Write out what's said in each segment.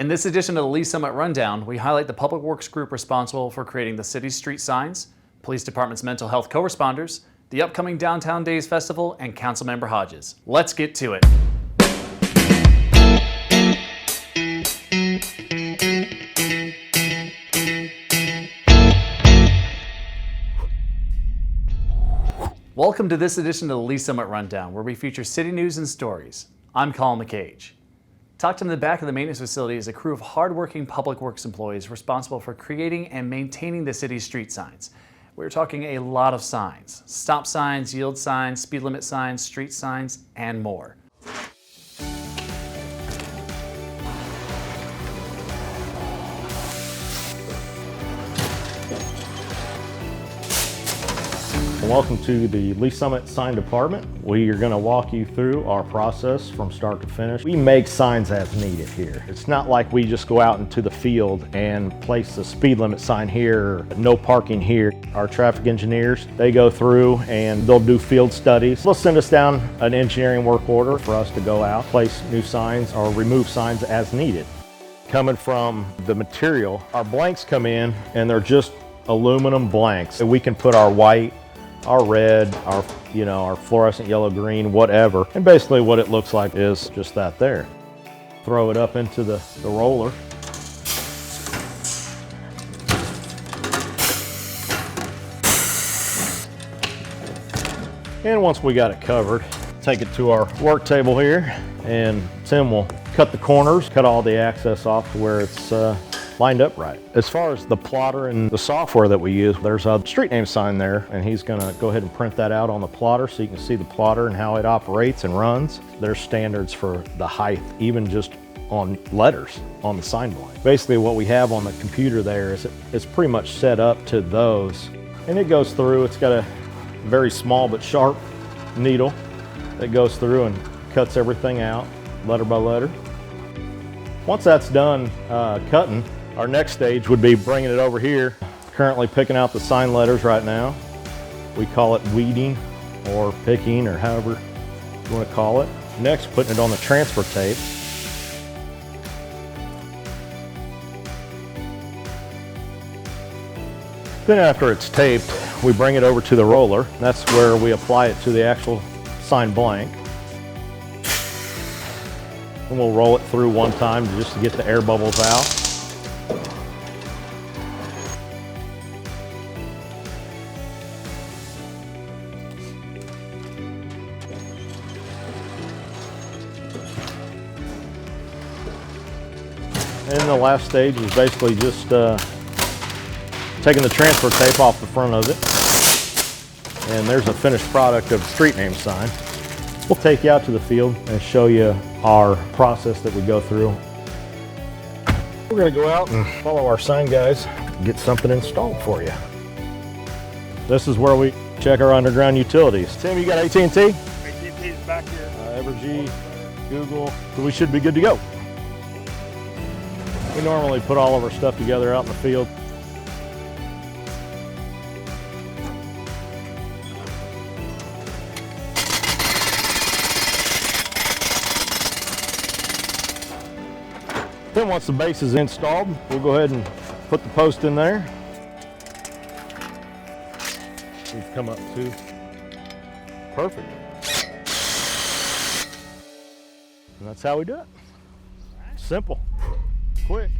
In this edition of the Lee Summit Rundown, we highlight the public works group responsible for creating the city's street signs, police department's mental health co-responders, the upcoming Downtown Days Festival, and Councilmember Hodges. Let's get to it. Welcome to this edition of the Lee Summit Rundown, where we feature city news and stories. I'm Colin McCage. Tucked in the back of the maintenance facility is a crew of hardworking public works employees responsible for creating and maintaining the city's street signs. We're talking a lot of signs: stop signs, yield signs, speed limit signs, street signs, and more. Welcome to the Lee Summit Sign Department. We are going to walk you through our process from start to finish. We make signs as needed here. It's not like we just go out into the field and place a speed limit sign here, no parking here. Our traffic engineers, they go through and they'll do field studies. They'll send us down an engineering work order for us to go out, place new signs or remove signs as needed. Coming from the material, our blanks come in and they're just aluminum blanks. We can put our white, our red, our fluorescent yellow, green, whatever. And basically what it looks like is just that there. Throw it up into the roller. And once we got it covered, take it to our work table here, and Tim will cut the corners, cut all the access off to where it's lined up right. As far as the plotter and the software that we use, there's a street name sign there, and he's gonna go ahead and print that out on the plotter so you can see the plotter and how it operates and runs. There's standards for the height, even just on letters on the sign blank. Basically what we have on the computer there is it's pretty much set up to those. And it goes through, it's got a very small but sharp needle that goes through and cuts everything out, letter by letter. Once that's done cutting, our next stage would be bringing it over here. Currently picking out the sign letters right now. We call it weeding or picking or however you want to call it. Next, putting it on the transfer tape. Then after it's taped, we bring it over to the roller. That's where we apply it to the actual sign blank. And we'll roll it through one time just to get the air bubbles out. And the last stage is basically just taking the transfer tape off the front of it. And there's a finished product of the street name sign. We'll take you out to the field and show you our process that we go through. We're gonna go out and follow our sign guys and get something installed for you. This is where we check our underground utilities. Tim, you got AT&T? AT&T's back here. Evergy, Google, so we should be good to go. We normally put all of our stuff together out in the field. Then once the base is installed, we'll go ahead and put the post in there. We've come up to perfect. And that's how we do it. Simple. Quick.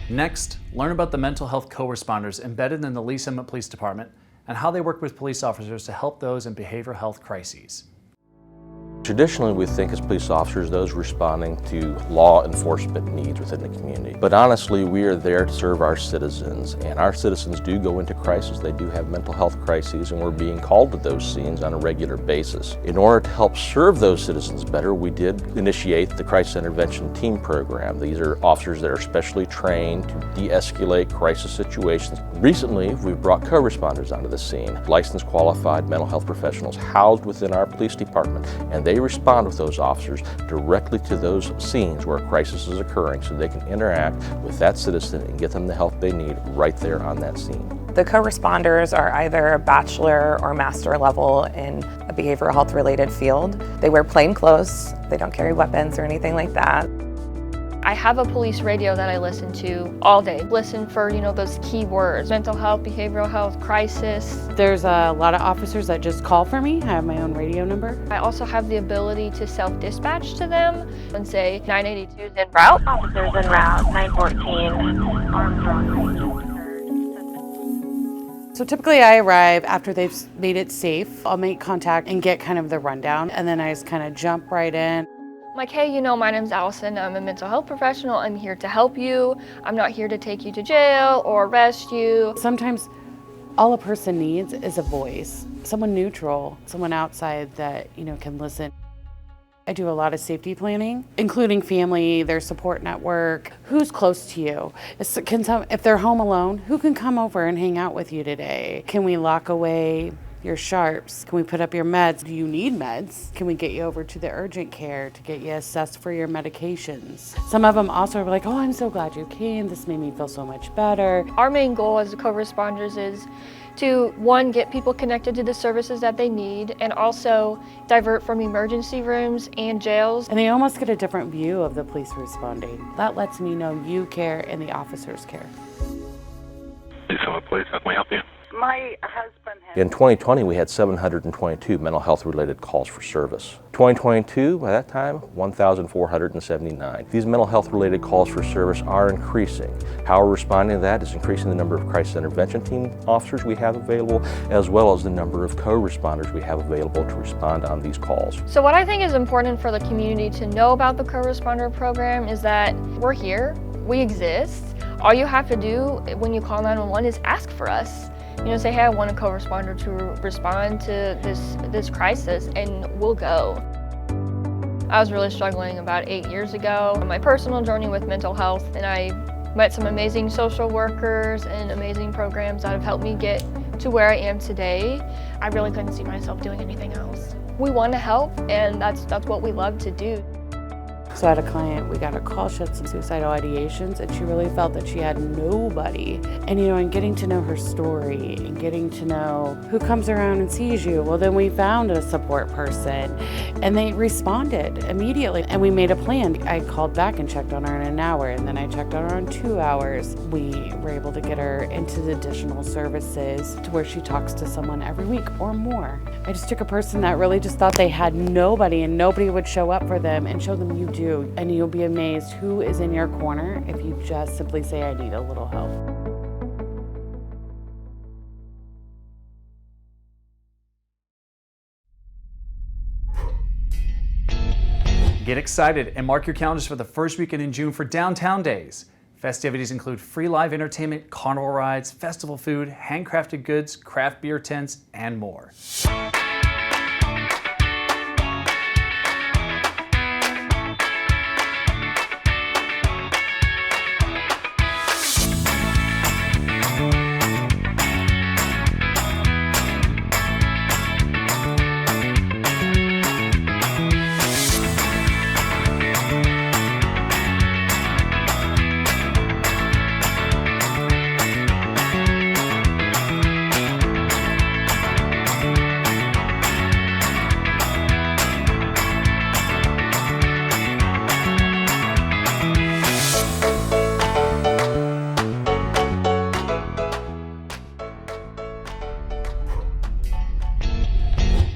Next, learn about the mental health co-responders embedded in the Lee Summit Police Department and how they work with police officers to help those in behavioral health crises. Traditionally, we think as police officers, those responding to law enforcement needs within the community. But honestly, we are there to serve our citizens, and our citizens do go into crisis. They do have mental health crises, and we're being called to those scenes on a regular basis. In order to help serve those citizens better, we did initiate the Crisis Intervention Team Program. These are officers that are specially trained to de-escalate crisis situations. Recently, we've brought co-responders onto the scene, licensed qualified mental health professionals housed within our police department, and they respond with those officers directly to those scenes where a crisis is occurring so they can interact with that citizen and get them the help they need right there on that scene. The co-responders are either bachelor or master level in a behavioral health related field. They wear plain clothes, they don't carry weapons or anything like that. I I have a police radio that I listen to all day. Listen for, those key words: mental health, behavioral health, crisis. There's a lot of officers that just call for me. I have my own radio number. I also have the ability to self-dispatch to them and say 982 is en route. Officers en route, 914, Armstrong. So typically I arrive after they've made it safe. I'll make contact and get kind of the rundown, and then I just kind of jump right in. I'm like, hey, my name's Allison. I'm a mental health professional. I'm here to help you. I'm not here to take you to jail or arrest you. Sometimes all a person needs is a voice, someone neutral, someone outside that, can listen. I do a lot of safety planning, including family, their support network, who's close to you. If they're home alone, who can come over and hang out with you today? Can we lock away your sharps? Can we put up your meds? Do you need meds? Can we get you over to the urgent care to get you assessed for your medications? Some of them also are like, oh, I'm so glad you came. This made me feel so much better. Our main goal as the co-responders is to, one, get people connected to the services that they need, and also divert from emergency rooms and jails. And they almost get a different view of the police responding. That lets me know you care and the officers care. Please, please, how can we help you? My husband has... In 2020, we had 722 mental health related calls for service. 2022, by that time, 1,479. These mental health related calls for service are increasing. How we're responding to that is increasing the number of crisis intervention team officers we have available, as well as the number of co-responders we have available to respond on these calls. So what I think is important for the community to know about the co-responder program is that we're here, we exist. All you have to do when you call 911 is ask for us. Say, hey, I want a co-responder to respond to this crisis, and we'll go. I was really struggling about 8 years ago on my personal journey with mental health, and I met some amazing social workers and amazing programs that have helped me get to where I am today. I really couldn't see myself doing anything else. We want to help, and that's what we love to do. So I had a client, we got a call, she had some suicidal ideations, and she really felt that she had nobody. And getting to know her story and getting to know who comes around and sees you, well, then we found a support person, and they responded immediately, and we made a plan. I called back and checked on her in an hour, and then I checked on her in 2 hours. We were able to get her into the additional services to where she talks to someone every week or more. I just took a person that really just thought they had nobody and nobody would show up for them, and show them you do. And you'll be amazed who is in your corner if you just simply say, I need a little help. Get excited and mark your calendars for the first weekend in June for Downtown Days. Festivities include free live entertainment, carnival rides, festival food, handcrafted goods, craft beer tents, and more.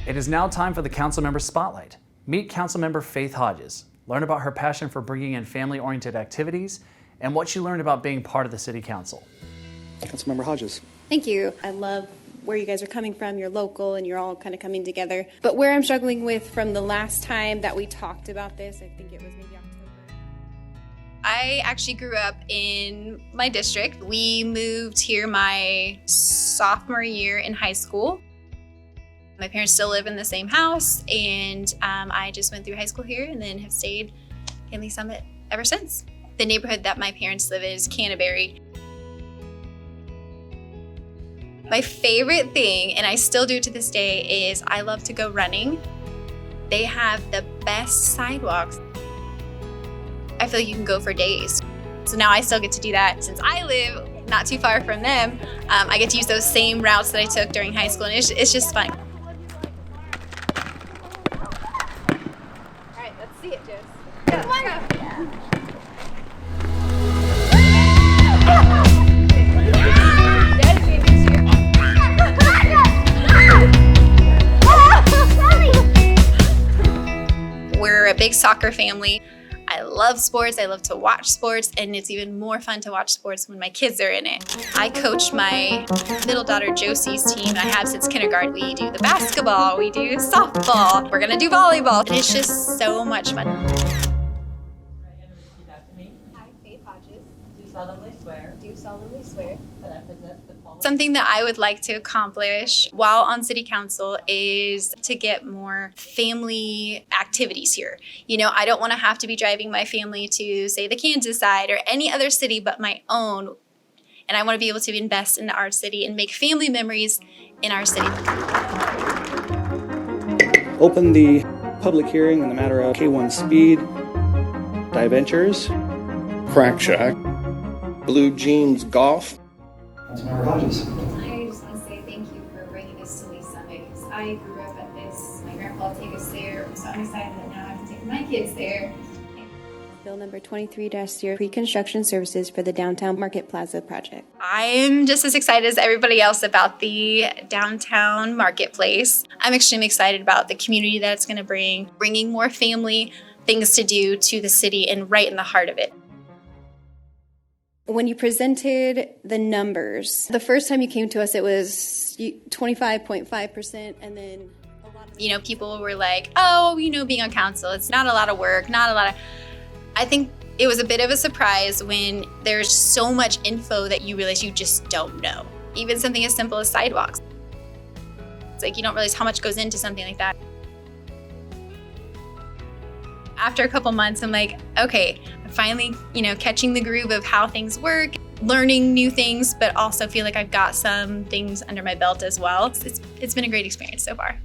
It is now time for the Councilmember Spotlight. Meet Councilmember Faith Hodges. Learn about her passion for bringing in family-oriented activities and what she learned about being part of the City Council. Councilmember Hodges. Thank you. I love where you guys are coming from. You're local and you're all kind of coming together. But where I'm struggling with from the last time that we talked about this, I think it was maybe October. I actually grew up in my district. We moved here my sophomore year in high school. My parents still live in the same house, and I just went through high school here and then have stayed in Lee Summit ever since. The neighborhood that my parents live in is Canterbury. My favorite thing, and I still do to this day, is I love to go running. They have the best sidewalks. I feel like you can go for days. So now I still get to do that since I live not too far from them. I get to use those same routes that I took during high school, and it's just fun. soccer family. I love sports, I love to watch sports, and it's even more fun to watch sports when my kids are in it. I coach my middle daughter Josie's team. I have since kindergarten. We do the basketball, we do softball, we're gonna do volleyball. It's just so much fun. I, Faith Hodges, do solemnly swear that I possess the qualities. Something that I would like to accomplish while on city council is to get more family activities here. You know, I don't want to have to be driving my family to, say, the Kansas side or any other city but my own. And I want to be able to invest in our city and make family memories in our city. Open the public hearing in the matter of K1 Speed, Diventures, Crack Shack, Blue Jeans Golf. Councilmember Hodges. I just want to say thank you for bringing us to Lee Summit, because I grew up at this. My grandpa would take us there, so I'm excited that now I can take my kids there. Bill number 23-0, pre-construction services for the Downtown Market Plaza project. I'm just as excited as everybody else about the downtown marketplace. I'm extremely excited about the community that it's going to bring, bringing more family things to do to the city and right in the heart of it. When you presented the numbers, the first time you came to us, it was 25.5%, and then a lot of... You know, people were like, oh, you know, being on council, it's not a lot of work, not a lot of... I think it was a bit of a surprise when there's so much info that you realize you just don't know. Even something as simple as sidewalks. It's like you don't realize how much goes into something like that. After a couple months, I'm like, okay, I'm finally, you know, catching the groove of how things work, learning new things, but also feel like I've got some things under my belt as well. It's been a great experience so far.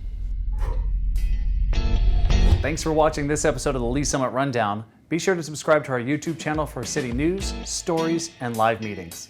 Thanks for watching this episode of the Lee Summit Rundown. Be sure to subscribe to our YouTube channel for city news, stories, and live meetings.